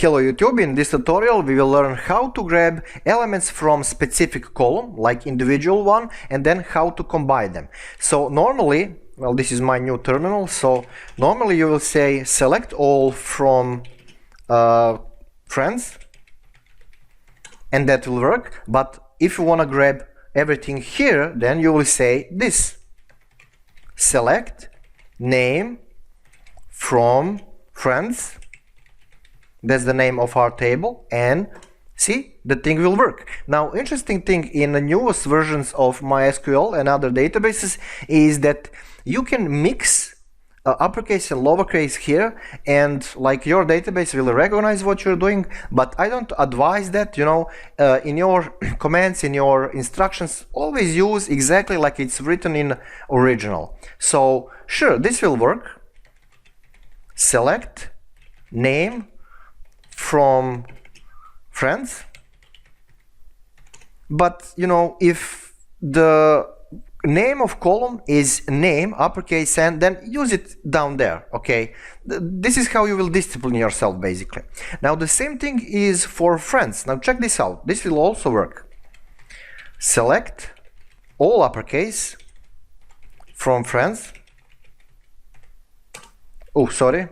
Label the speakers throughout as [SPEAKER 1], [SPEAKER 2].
[SPEAKER 1] Hello YouTube, in this tutorial we will learn how to grab elements from specific column, like individual one, and then how to combine them. So normally, well, this is my new terminal, so normally you will say select all from friends, and that will work. But if you want to grab everything here, then you will say this: select name from friends. That's the name of our table, and see, the thing will work. Now, interesting thing in the newest versions of MySQL and other databases is that you can mix uppercase and lowercase here, and like your database will recognize what you're doing. But I don't advise that, you know, in your commands, in your instructions, always use exactly like it's written in original. So sure, this will work. Select name from friends, but you know, if the name of column is name uppercase and then use it down there, okay? This is how you will discipline yourself basically. Now the same thing is for friends. Now check this out, this will also work. Select all uppercase from friends. Oh, sorry.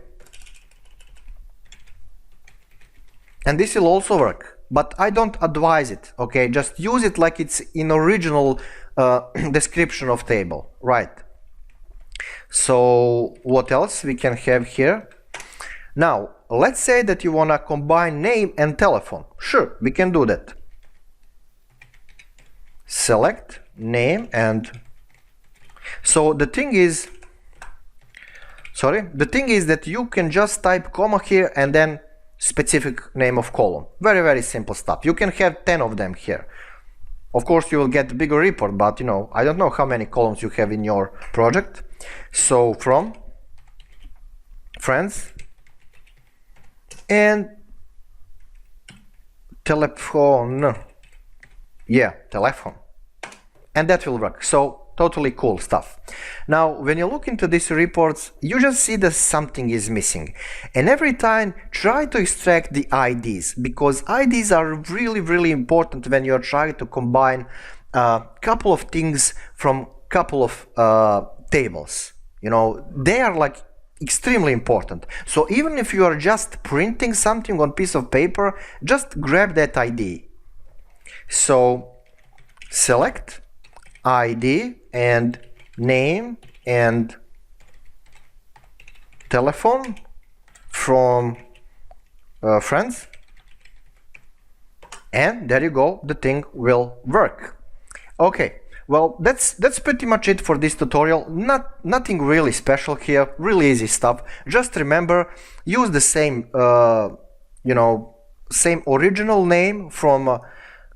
[SPEAKER 1] And this will also work, but I don't advise it, okay? Just use it like it's in original description of table, right? So what else we can have here? Now, let's say that you want to combine name and telephone. Sure, we can do that. Select name and... So the thing is that you can just type comma here and then specific name of column. Very simple stuff. You can have 10 of them here. Of course you will get a bigger report, but you know, I don't know how many columns you have in your project. So from friends and telephone, yeah, telephone, and that will work. So totally cool stuff. Now, when you look into these reports, you just see that something is missing. And every time, try to extract the IDs, because IDs are really important when you're trying to combine a couple of things from couple of tables. You know, they are like extremely important. So even if you are just printing something on piece of paper, just grab that ID. So select ID and name and telephone from friends, and there you go, the thing will work. Okay, well, that's pretty much it for this tutorial. Nothing really special here, really easy stuff. Just remember, use the same you know, same original name from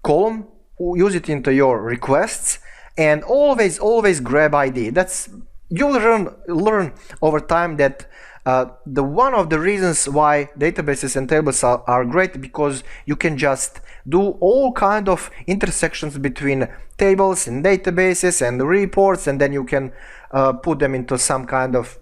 [SPEAKER 1] column, use it into your requests. And always grab ID. That's, you'll learn over time that the one of the reasons why databases and tables are great, because you can just do all kind of intersections between tables and databases and reports, and then you can put them into some kind of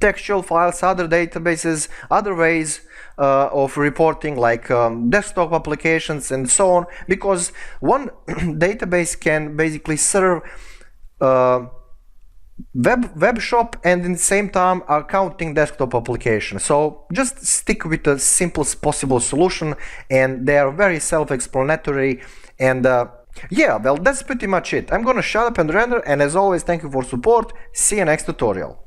[SPEAKER 1] textual files, other databases, other ways of reporting, like desktop applications and so on, because one database can basically serve web shop and in the same time accounting desktop application. So just stick with the simplest possible solution, and they are very self-explanatory. And yeah, well, that's pretty much it. I'm gonna shut up and render, and as always, thank you for support. See you next tutorial.